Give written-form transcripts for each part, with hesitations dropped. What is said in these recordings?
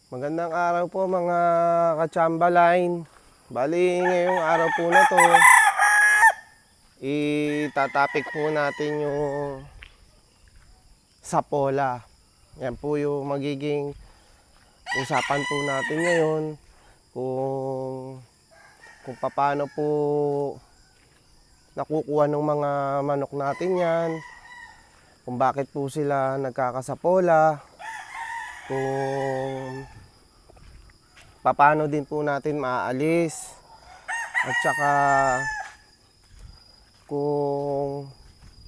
Magandang araw po mga ka-Chamberlain. Bali, ngayong araw po na to, itatapik po natin yung sapola. Yan po yung magiging usapan po natin ngayon. Kung paano po nakukuha ng mga manok natin yan. Kung bakit po sila nagkakasapola. Kung paano din po natin maaalis, at saka kung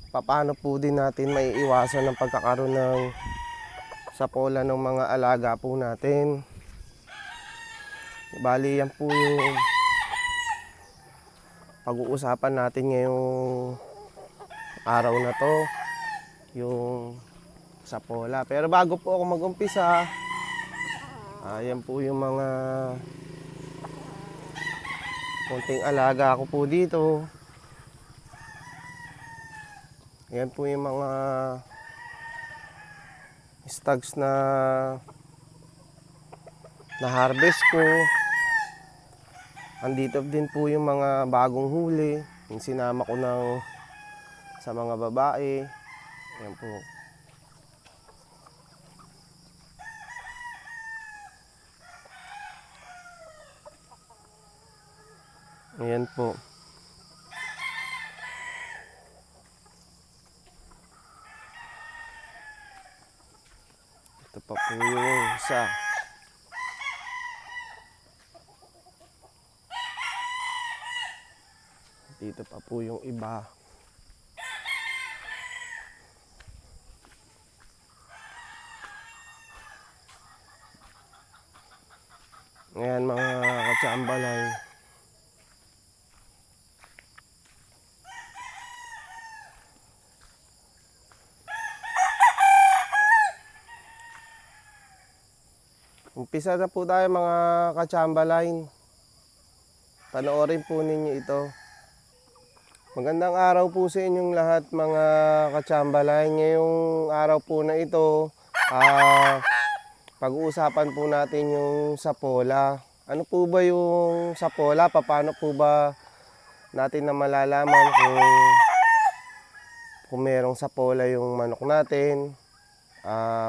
paano po din natin maiiwasan ng pagkakaroon ng sapola ng mga alaga po natin. Bali, yan po yung pag-uusapan natin ngayong araw na to, yung sapola. Pero bago po ako mag-umpisa, ayan po yung mga konting alaga ko po dito. Ayan po yung mga stags na harvest ko. Andito din po yung mga bagong huli, yung sinama ko sa mga babae. Ayan po. Ayan po. Ito pa po yung isa. Dito pa po yung iba. Ayan mga ka-Chamberlain. Umpisa na po tayo mga ka-Chamberlain. Panoorin po ninyo ito. Magandang araw po sa inyong lahat mga ka-Chamberlain. Ngayong araw po na ito, pag-uusapan po natin yung sapola. Ano po ba yung sapola? Paano po ba natin na malalaman kung merong sapola yung manok natin?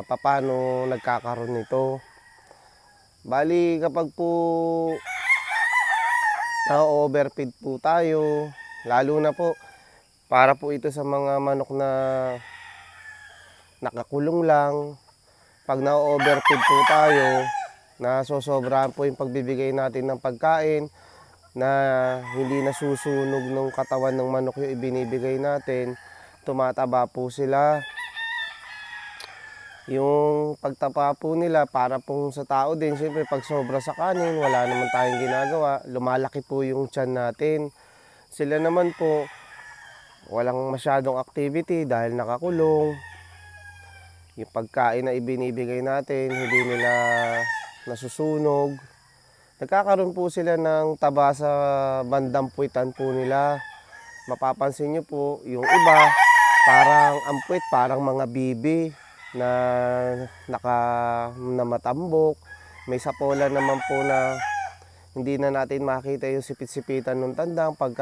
Paano nagkakaroon nito? Bali, kapag po na-overfeed po tayo, lalo na po para po ito sa mga manok na nakakulong lang. Pag na-overfeed po tayo, nasosobrahan po yung pagbibigay natin ng pagkain, na hindi nasusunog ng katawan ng manok yung ibinibigay natin, tumataba po sila. Yung pagtapa po nila para pong sa tao din, siyempre pag sobra sa kanin, wala naman tayong ginagawa, lumalaki po yung tiyan natin. Sila naman po, walang masyadong activity dahil nakakulong. Yung pagkain na ibinibigay natin, hindi nila nasusunog. Nagkakaroon po sila ng taba sa bandang puwitan po nila. Mapapansin nyo po, yung iba, parang ang puwit, parang mga bibi na matambok. May sapola naman po na hindi na natin makita yung sipit-sipitan ng tandang. Pag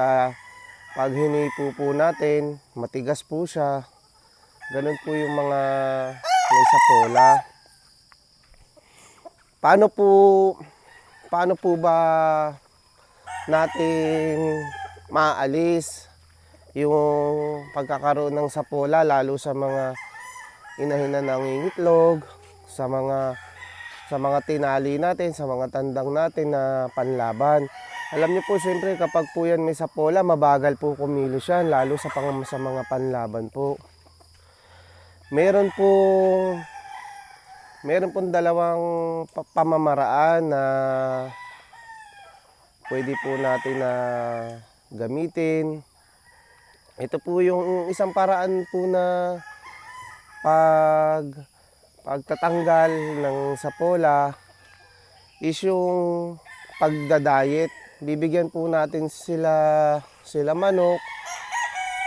hinipo po natin, matigas po siya. Ganun po yung mga may sapola. Paano po ba natin maalis yung pagkakaroon ng sapola, lalo sa mga inahin na nangingitlog, sa mga tinali natin, sa mga tandang natin na panlaban? Alam niyo po, siyempre kapag po yan may sapola, mabagal po kumilos yan, lalo sa mga panlaban po. Meron pong dalawang pamamaraan na pwede po natin na gamitin. Ito po yung isang paraan po na pagtatanggal ng sapola is yung pagdadayet. Bibigyan po natin sila manok,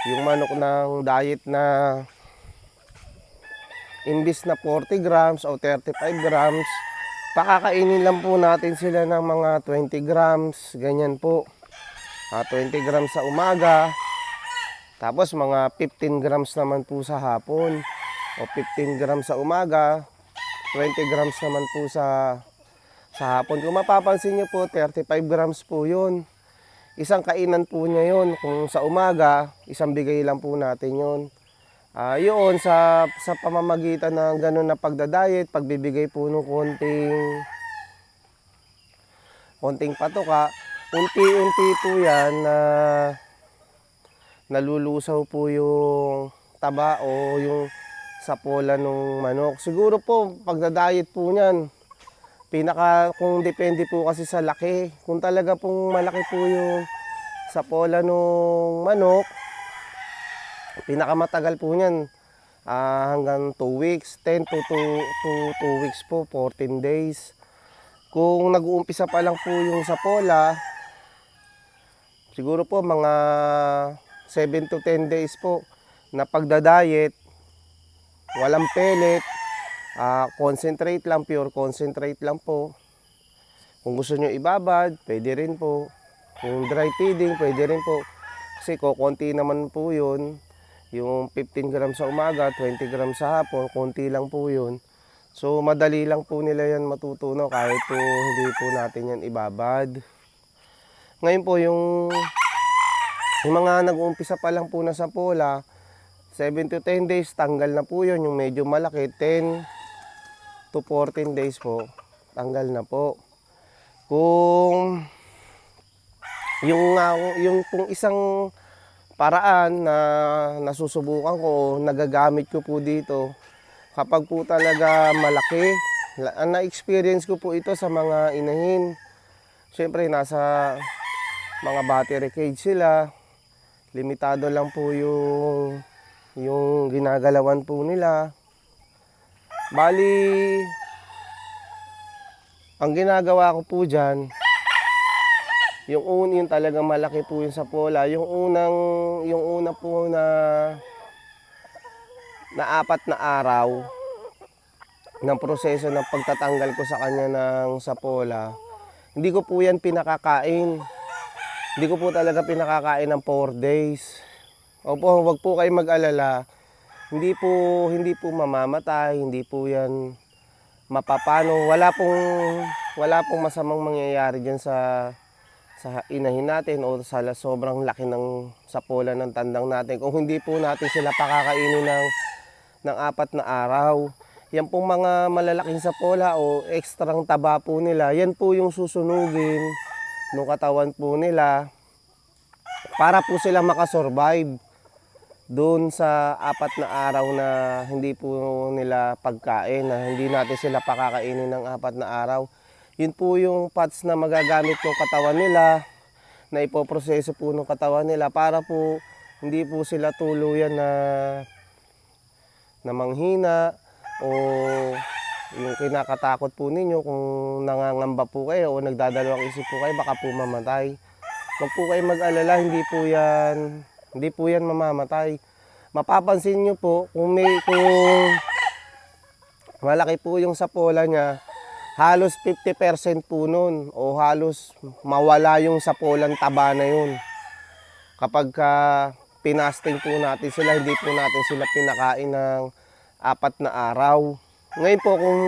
yung manok ng diet na imbis na 40 grams o 35 grams, Pakakainin lang po natin sila ng mga 20 grams, ganyan po. 20 grams sa umaga, tapos mga 15 grams naman po sa hapon. O 15 grams sa umaga, 20 grams naman po sa hapon. Kung mapapansin nyo po, 35 grams po yun. Isang kainan po niya yun. Kung sa umaga, isang bigay lang po natin yun. Yun, sa pamamagitan ng ganun na pagdadayet, pagbibigay po ng konting patoka, unti-unti po yan na nalulusaw po yung taba o yung sapola ng manok. Siguro po, pagdadayet po niyan, kung depende po kasi sa laki. Kung talaga pong malaki po yung sapola ng manok, pinakamatagal po niyan hanggang 2 weeks, 10 to 2 weeks po, 14 days. Kung nag-uumpisa pa lang po yung sapola, siguro po mga 7 to 10 days po na pagdadayet, walang pellet, concentrate lang, pure concentrate lang po. Kung gusto nyo ibabad, pwede rin po. Kung dry feeding, pwede rin po. Kasi konti naman po yun. Yung 15 grams sa umaga, 20 grams sa hapon, konti lang po yun. So madali lang po nila yan matutunan kahit po hindi po natin yan ibabad. Ngayon po yung mga nag-uumpisa pa lang po na sa pola, 7 to 10 days, tanggal na po yun. Yung medyo malaki, 10 to 14 days po, tanggal na po. Kung yung pong isang paraan na nasusubukan ko, nagagamit ko po dito, kapag po talaga malaki, na-experience ko po ito sa mga inahin. Siyempre, nasa mga battery cage sila, limitado lang po yung ginagalawan po nila. Bali, ang ginagawa ko po dyan, yung talagang malaki po yung sapola, yung una po na 4 na araw ng proseso ng pagtatanggal ko sa kanya ng sapola, hindi ko po yan pinakakain. Hindi ko po talaga pinakakain ng 4 days. Opo, wag po kayo mag-alala. Hindi po mamamatay, hindi po yan mapapano. Wala pong masamang mangyayari diyan sa inahin natin o sa sobrang laki ng sapola ng tandang natin kung hindi po natin sila pakakainin ng 4 na araw. Yan pong mga malalaking sapola o ekstrang taba po nila, yan po yung susunugin ng katawan po nila para po sila makasurvive doon sa 4 na araw na hindi po nila pagkain, na hindi natin sila pakakainin ng 4 na araw. Yun po yung fats na magagamit ng katawan nila, na ipoproseso po ng katawan nila para po hindi po sila tuluyan na manghina o yung kinakatakot po ninyo kung nangangamba po kayo o nagdadalawang isip po kayo, baka po mamatay. Huwag po kayo mag-alala, hindi po yan mamamatay. Mapapansin nyo po kung malaki po yung sapola niya, halos 50% po nun o halos mawala yung sapolang taba na yun. Kapag pinasting po natin sila, hindi po natin sila pinakain ng 4 na araw. Ngayon po kung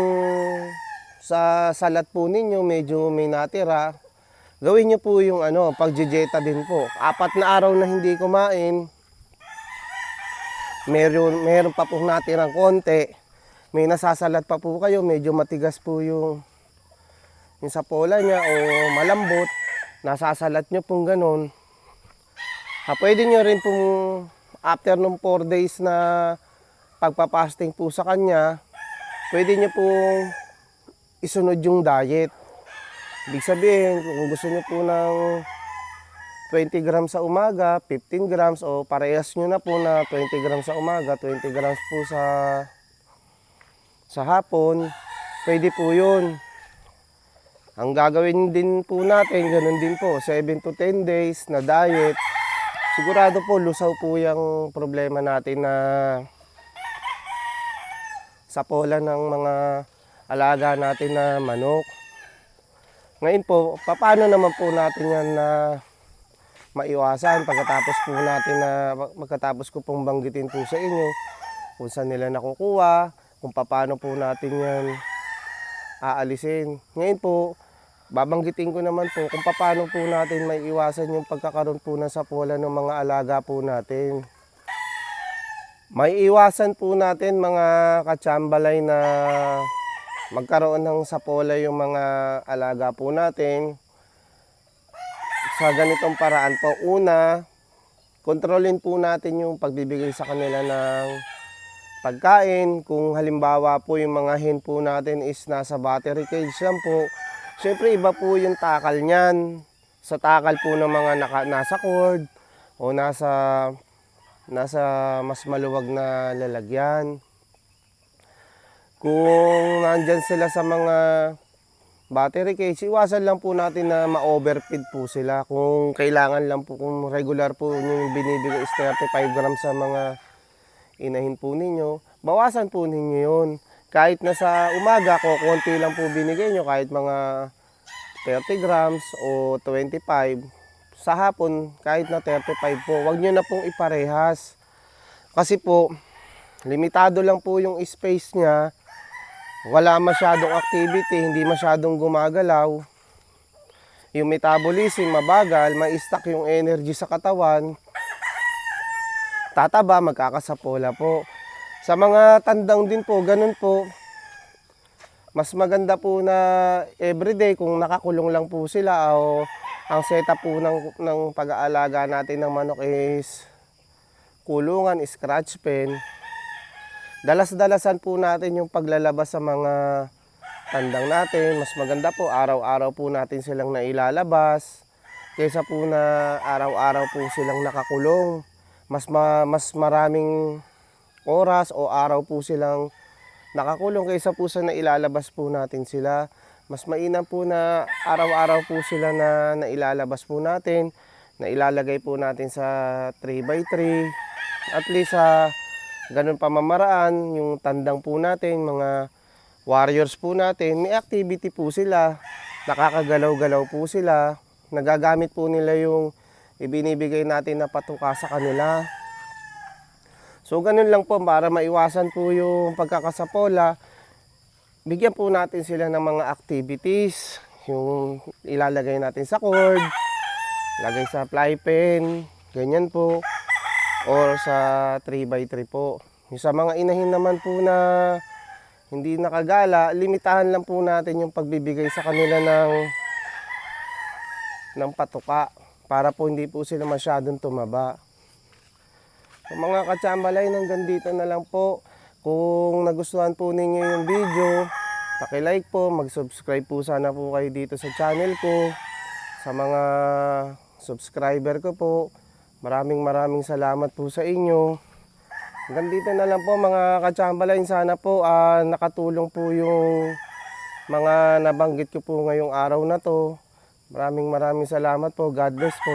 sa salat po ninyo medyo may natira, gawin nyo po yung pagjejeta din po. 4 na araw na hindi kumain, meron pa pong natirang konti, may nasasalat pa po kayo, medyo matigas po yung sapola niya o malambot, nasasalat nyo pong ganun. Pwede nyo rin pong after ng 4 days na pagpapasting po sa kanya, pwede nyo pong isunod yung diet. Ibig sabihin, kung gusto nyo po ng 20 grams sa umaga, 15 grams o parehas nyo na po na 20 grams sa umaga, 20 grams po sa hapon, pwede po yun. Ang gagawin din po natin, ganun din po, 7 to 10 days na diet. Sigurado po, lusaw po yung problema natin na sapola ng mga alaga natin na manok. Ngayon po, paano naman po natin yan na maiwasan pagkatapos ko pong banggitin po sa inyo kung saan nila nakukuha, kung paano po natin yan aalisin. Ngayon po, babanggitin ko naman po kung paano po natin maiiwasan yung pagkakaroon po ng sapola ng mga alaga po natin. Maiiwasan po natin mga katsambalay na magkaroon ng sapola yung mga alaga po natin sa ganitong paraan po. Una, kontrolin po natin yung pagbibigay sa kanila ng pagkain. Kung halimbawa po yung mga hen po natin is nasa battery cage lang po, syempre iba po yung takal niyan sa takal po ng mga nasa cord o nasa mas maluwag na lalagyan. Kung nandyan sila sa mga battery cage, iwasan lang po natin na ma-overfeed po sila. Kung kailangan lang po, kung regular po yung binibigay is 35 grams sa mga inahin po ninyo, bawasan po ninyo yun. Kahit na sa umaga, konti lang po binigay nyo, kahit mga 30 grams o 25, sa hapon, kahit na 35 po, wag nyo na pong iparehas. Kasi po, limitado lang po yung space niya, wala masyadong activity, hindi masyadong gumagalaw. Yung metabolism mabagal, ma-stack yung energy sa katawan, tataba, magkakasapola po. Sa mga tandang din po, ganun po. Mas maganda po na everyday kung nakakulong lang po sila o ang setup po ng pag-aalaga natin ng manok is kulungan, scratch pen. Dalas-dalasan po natin yung paglalabas sa mga tandang natin. Mas maganda po, araw-araw po natin silang nailalabas kaysa po na araw-araw po silang nakakulong. Mas maraming oras o araw po silang nakakulong kaysa po sa nailalabas po natin sila. Mas mainam po na araw-araw po sila na nailalabas po natin, na ilalagay po natin sa 3x3. At least sa ganun pamamaraan, yung tandang po natin, mga warriors po natin, may activity po sila, nakakagalaw-galaw po sila, nagagamit po nila yung ibinibigay natin na patuka sa kanila. So ganun lang po, para maiwasan po yung pagkakasapola, bigyan po natin sila ng mga activities, yung ilalagay natin sa cord, lagay sa fly pen, ganyan po, or sa 3x3 po. Yung sa mga inahin naman po na hindi nakagala, limitahan lang po natin yung pagbibigay sa kanila ng patuka para po hindi po sila masyadong tumaba. So, mga katsambalay, hanggang dito na lang po. Kung nagustuhan po ninyo yung video, paki-like po, mag-subscribe po sana po kayo dito sa channel ko. Sa mga subscriber ko po, maraming salamat po sa inyo. Hanggang dito na lang po mga katsambalay. Sana po nakatulong po yung mga nabanggit ko po ngayong araw na to. Maraming salamat po. God bless po.